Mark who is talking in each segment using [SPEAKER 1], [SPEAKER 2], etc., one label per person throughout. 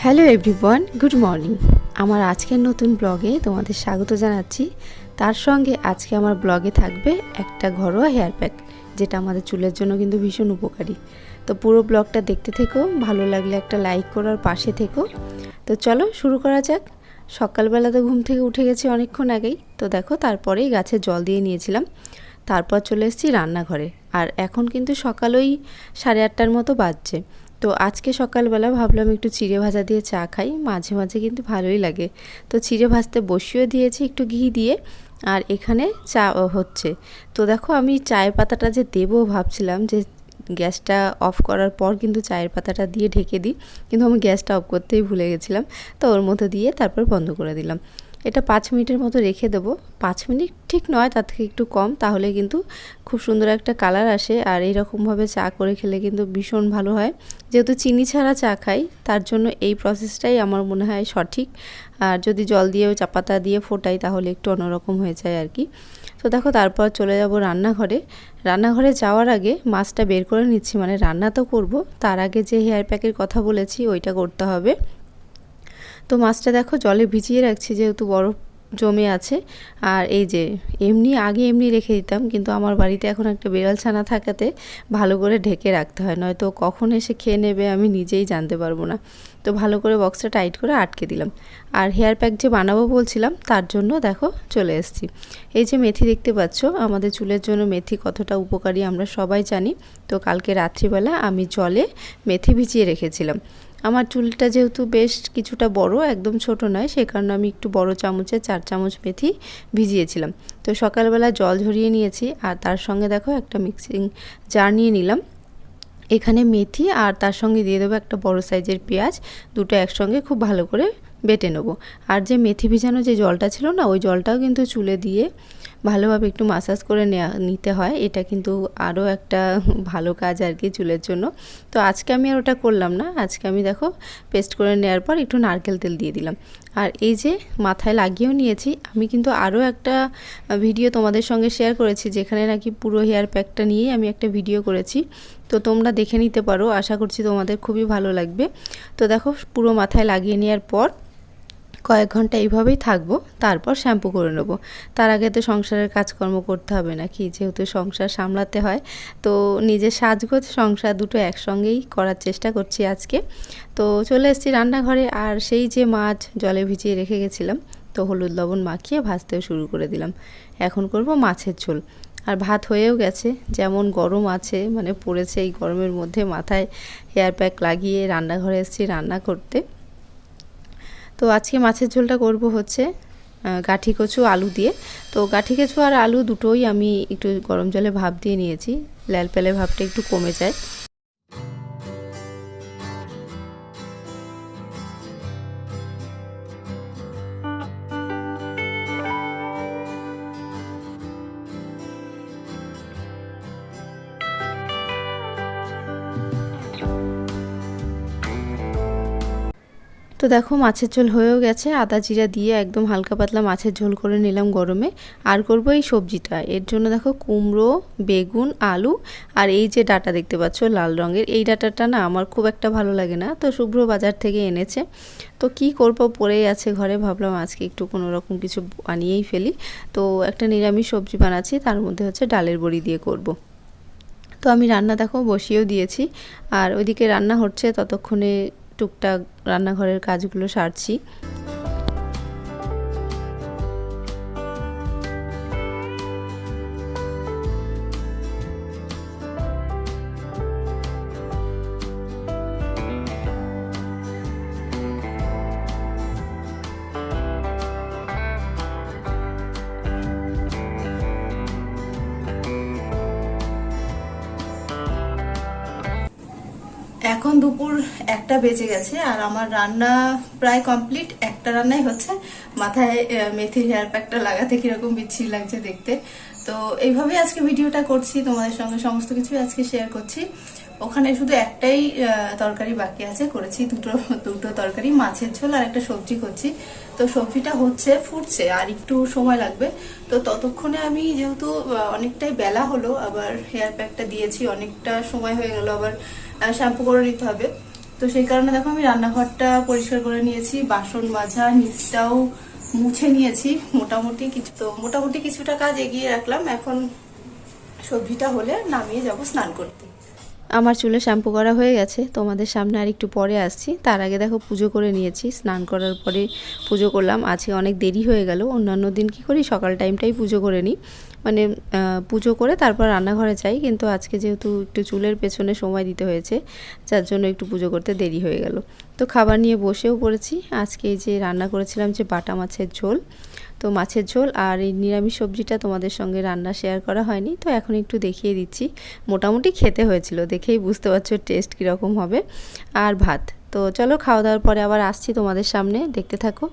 [SPEAKER 1] Hello everyone, good morning. আমার আজকের নতুন ব্লগে তোমাদের স্বাগত জানাচ্ছি। তার সঙ্গে আজকে আমার ব্লগে থাকবে একটা ঘরোয়া হেয়ার প্যাক, যেটা আমাদের চুলের জন্য কিন্তু ভীষণ উপকারী। তো পুরো ব্লগটা দেখতে থেকো, ভালো লাগলে একটা লাইক করার পাশে থেকো। তো চলো শুরু করা যাক। সকালবেলা তো ঘুম থেকে উঠে গেছি অনেকক্ষণ আগেই। তো দেখো, তারপরেই গাছে জল দিয়ে নিয়েছিলাম। তারপর চলে এসেছি রান্নাঘরে। আর এখন কিন্তু সকাল ওই 8:30টার মতো বাজছে। তো আজকে সকালবেলা ভাবলাম একটু চিড়ে ভাজা দিয়ে চা খাই, মাঝে মাঝে কিন্তু ভালোই লাগে। তো চিড়ে ভাজতে বসিয়ে দিয়েছি একটু ঘি দিয়ে, আর এখানে চা হচ্ছে। তো দেখো, আমি চায়ের পাতাটা যে দেবো ভাবছিলাম যে গ্যাসটা অফ করার পর কিন্তু চায়ের পাতাটা দিয়ে ঢেকে দিই, কিন্তু আমি গ্যাসটা অফ করতেই ভুলে গেছিলাম। তো ওর মধ্যে দিয়ে তারপর বন্ধ করে দিলাম। এটা 5 মিনিটের মতো রেখে দেবো। 5 মিনিট ঠিক নয়, তার থেকে একটু কম, তাহলে কিন্তু খুব সুন্দর একটা কালার আসে। আর এইরকমভাবে চা করে খেলে কিন্তু ভীষণ ভালো হয়। যেহেতু চিনি ছাড়া চা খাই, তার জন্য এই প্রসেসটাই আমার মনে হয় সঠিক। আর যদি জল দিয়েও চা পাতা দিয়ে ফোটাই তাহলে একটু অন্যরকম হয়ে যায় আর কি। তো দেখো, তারপর চলে যাব রান্নাঘরে। রান্নাঘরে যাওয়ার আগে মাছটা বের করে নিচ্ছি, মানে রান্না তো করব, তার আগে যে হেয়ার প্যাকের কথা বলেছি ওইটা করতে হবে। তো মাছটা দেখো জলে ভিজিয়ে রাখছি, যেহেতু বরফ জমে আছে। আর এই যে আগে এমনি রেখে দিতাম, কিন্তু আমার বাড়িতে এখন একটা বিড়াল ছানা থাকাতে ভালো করে ঢেকে রাখতে হয়, নয়তো কখন এসে খেয়ে নেবে আমি নিজেই জানতে পারবো না। তো ভালো করে বক্সটা টাইট করে আটকে দিলাম। আর হেয়ার প্যাক যে বানাবো বলছিলাম, তার জন্য দেখো চলে এসেছি। এই যে মেথি দেখতে পাচ্ছ, আমাদের চুলের জন্য মেথি কতটা উপকারী আমরা সবাই জানি। তো কালকে রাত্রিবেলা আমি জলে মেথি ভিজিয়ে রেখেছিলাম। আমার চুলটা যেহেতু বেশ কিছুটা বড়, একদম ছোট নয়, সে কারণে আমি একটু বড় চামচে 4 চামচ মেথি ভিজিয়েছিলাম। তো সকালবেলা জল ঝরিয়ে নিয়েছি, আর তার সঙ্গে দেখো একটা মিক্সিং জার নিয়ে নিলাম। এখানে মেথি আর তার সঙ্গে দিয়ে দেবো একটা বড় সাইজের পেঁয়াজ, দুটো একসঙ্গে খুব ভালো করে বেটে নেব। আর যে মেথি ভিজানো যে জলটা ছিল না, ওই জলটাও কিন্তু চুলে দিয়ে ভালোভাবে একটু মাসাজ করে নিতে হয়। এটা কিন্তু আরও একটা ভালো কাজ আর কি চুলের জন্য। তো আজকে আমি আর ওটা করলাম না, আজকে আমি দেখো পেস্ট করে নেওয়ার পর একটু নারকেল তেল দিয়ে দিলাম। আর এই যে মাথায় লাগিয়েও নিয়েছি। আমি কিন্তু আরও একটা ভিডিও তোমাদের সঙ্গে শেয়ার করেছি, যেখানে নাকি পুরো হেয়ার প্যাকটা নিয়েই আমি একটা ভিডিও করেছি। তো তোমরা দেখে নিতে পারো, আশা করছি তোমাদের খুবই ভালো লাগবে। তো দেখো, পুরো মাথায় লাগিয়ে নেওয়ার পর কয়েক ঘন্টা এইভাবেই থাকবো, তারপর শ্যাম্পু করে নেব। তার আগে তো সংসারের কাজকর্ম করতে হবে নাকি, যেহেতু সংসার সামলাতে হয়। তো নিজের সাজগোজ সংসার দুটো একসঙ্গেই করার চেষ্টা করছি আজকে। তো চলে এসেছি রান্নাঘরে, আর সেই যে মাছ জলে ভিজিয়ে রেখে গেছিলাম, তো হলুদ লবণ মাখিয়ে ভাজতেও শুরু করে দিলাম। এখন করব মাছের ঝোল। আর ভাত হয়েও গেছে। যেমন গরম আছে, মানে পড়েছে, এই গরমের মধ্যে মাথায় হেয়ার প্যাক লাগিয়ে রান্নাঘরে এসেছি রান্না করতে। তো আজকে মাছের ঝোলটা করব হচ্ছে গাঠি কচু আলু দিয়ে। তো গাঠি কচু আর আলু দুটোই আমি একটু গরম জলে ভাপ দিয়ে নিয়েছি, ল্যালপেলে ভাবটা একটু কমে যায়। তো দেখো, মাছের ঝোল হয়েও গেছে। আদা জিরা দিয়ে একদম হালকা পাতলা মাছের ঝোল করে নিলাম গরমে। আর করব এই সবজিটা, এর জন্য দেখো কুমড়ো, বেগুন, আলু, আর এই যে ডাঁটা দেখতে পাচ্ছ লাল রঙের, এই ডাঁটাটা না আমার খুব একটা ভালো লাগে না, তো শুভ্র বাজার থেকে এনেছে। তো কি করব, পড়েই আছে ঘরে, ভাবলাম আজকে একটু কোনো রকম কিছু বানিয়েই ফেলি। তো একটা নিরামিষ সবজি বানাচ্ছি, তার মধ্যে হচ্ছে ডালের বড়ি দিয়ে করব। তো আমি রান্না দেখো বসিয়েও দিয়েছি, আর ওইদিকে রান্না হচ্ছে, ততক্ষণে টুকটাক রান্নাঘরের কাজগুলো সারছি। এখন দুপুর 1টা বেজে গেছে, আর আমার রান্না প্রায় কমপ্লিট। একটা রান্নাই হচ্ছে। মাথায় মেথির হেয়ার প্যাকটা লাগাতে কিরকম বিচ্ছিরি লাগছে দেখতে। তো এইভাবেই আজকে ভিডিওটা করছি, তোমাদের সঙ্গে সমস্ত কিছু আজকে শেয়ার করছি। ওখানে শুধু একটাই তরকারি বাকি আছে, করেছি দুটো তরকারি, মাছের ঝোল আর একটা সবজি করছি। তো সবজিটা হচ্ছে, ফুটছে, আর একটু সময় লাগবে। তো ততক্ষণে আমি যেহেতু অনেকটাই বেলা হলো, আবার হেয়ার প্যাকটা দিয়েছি, অনেকটা সময় হয়ে গেল, আবার শ্যাম্পু করে নিতে হবে। তো সেই কারণে দেখো আমি রান্নাঘরটা পরিষ্কার করে নিয়েছি, বাসন মাজা, নিচটাও মুছে নিয়েছি মোটামুটি কিছুটা কাজ এগিয়ে রাখলাম। এখন সবজিটা হলে নামিয়ে যাব স্নান করতে। আমার চুলে শ্যাম্পু করা হয়ে গেছে, তোমাদের সামনে আর একটু পরে আসছি। তার আগে দেখো পুজো করে নিয়েছি, স্নান করার পরে পুজো করলাম। আজকে অনেক দেরি হয়ে গেল, অন্যান্য দিন কি করি সকাল টাইমটাই পুজো করে নিই, মানে পুজো করে তারপর রান্নাঘরে যাই, কিন্তু আজকে যেহেতু একটু চুলের পেছনে সময় দিতে হয়েছে, যার জন্য একটু পুজো করতে দেরি হয়ে গেল। তো খাবার নিয়ে বসেও পড়েছি। আজকে যে রান্না করেছিলাম যে বাটা মাছের ঝোল, তো মাছের ঝোল আর এই নিরামিষ সবজিটা তোমাদের সঙ্গে রান্না শেয়ার করা হয়নি, তো এখন একটু দেখিয়ে দিচ্ছি। মোটামুটি খেতে হয়েছিল, দেখেই বুঝতে পারছো টেস্ট কীরকম হবে। আর ভাত। তো চলো খাওয়া দাওয়ার পরে আবার আসছি তোমাদের সামনে, দেখতে থাকো।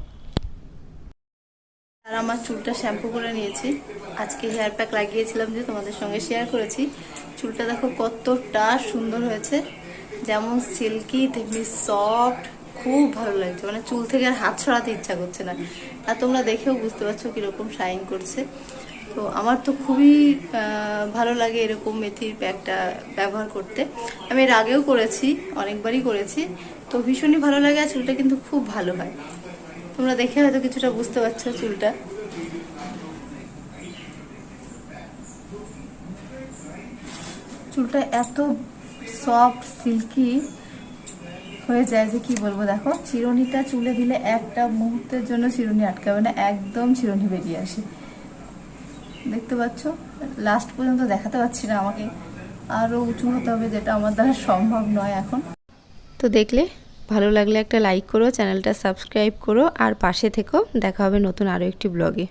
[SPEAKER 1] আর আমার চুলটা শ্যাম্পু করে নিয়েছি, আজকে হেয়ার প্যাক লাগিয়েছিলাম যে তোমাদের সঙ্গে শেয়ার করেছি। চুলটা দেখো কতটা সুন্দর হয়েছে, যেমন সিল্কি তেমনি সফট, খুব ভালো লাগছে, মানে চুল থেকে আর হাত ছড়াতে ইচ্ছা করছে না। আর তোমরা দেখেও বুঝতে পারছো কিরকম শাইন করছে। তো আমার তো খুবই ভালো লাগে এরকম মেথির প্যাকটা ব্যবহার করতে। আমি এর আগেও করেছি, অনেকবারই করেছি, তো ভীষণই ভালো লাগে। আর চুলটা কিন্তু খুব ভালো হয়, তোমরা দেখে হয়তো কিছুটা বুঝতে পারছো। চুলটা এত সফট সিল্কি হয়ে যায় যে কি বলবো। দেখো চিরুনিটা চুলে দিলে একটা মুহূর্তের জন্য চিরুনি আটকাবে না, একদম চিরুনি বেরিয়ে আসে, দেখতে পাচ্ছ। লাস্ট পর্যন্ত দেখাতে পারছি না, আমাকে আরো উঁচু হতে হবে, যেটা আমার দ্বারা সম্ভব নয় এখন। তো দেখলে, ভালো লাগলে একটা লাইক করো, চ্যানেলটা সাবস্ক্রাইব করো আর পাশে থেকো। দেখা হবে নতুন আরো একটি ব্লগে।